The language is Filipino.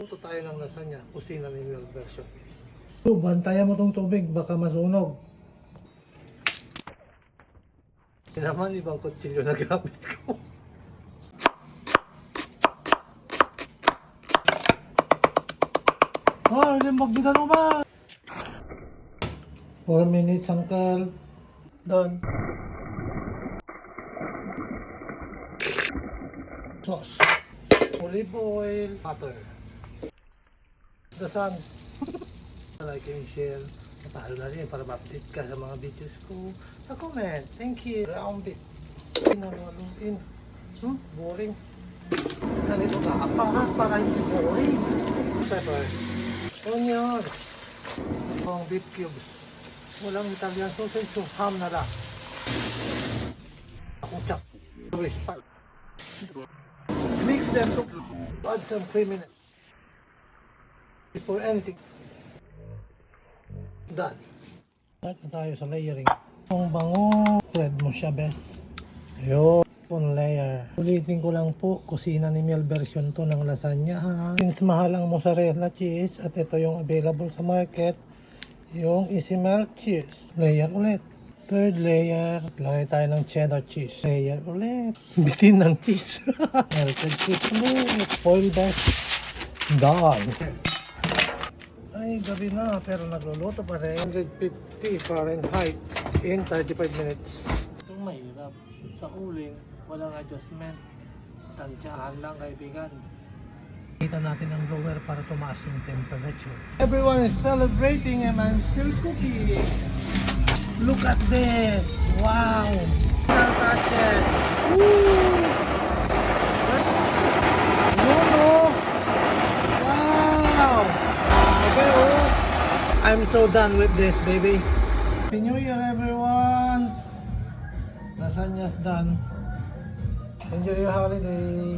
Luto tayo ng lasagna, kusina ni Mel version. Bantayan mo tong tubig, baka masunog. Hindi naman ibang kutsilyo na gamit ko. Oh, limbag di mo ba? 4 minutes, uncle. Done. Sauce. Olive oil, butter. The sun. Like and share. Natalo na rin para ma-update ka sa mga videos ko. Sa comment. Thank you. Round it. Inaluin. Boring. Ganito ka. Para hindi boring. Pepper. Onion. Ang beef cubes. Walang Italian sausage, so ham na lang. Kuchak. Mix them to add some creaminess. Before anything done. Start na tayo sa layering. Ang bango. Spread mo siya, best. Ayun. One layer. Ulitin ko lang po, kusina ni Mel version to ng lasagna ha. Since mahal ang mozzarella cheese at ito yung available sa market, yung easy melt cheese. Layer ulit. Third layer, lagay tayo ng cheddar cheese. Layer ulit. Bitin ng cheese. Melted cheese ulit. Foil best. Done. Ay, gabi na pero nagluluto pa rin. 150 Fahrenheit in 35 minutes. Itong mahirap. Sa uling, walang adjustment. Tansyahan lang, kaibigan. Kita natin ang blower para tumaas yung temperature. Everyone is celebrating and I'm still cooking. Look at this! Wow! Can't touch it! Woo! No! Wow! Okay, oh! I'm so done with this, baby. Happy New Year, everyone! Lasagna's done. Enjoy your holiday.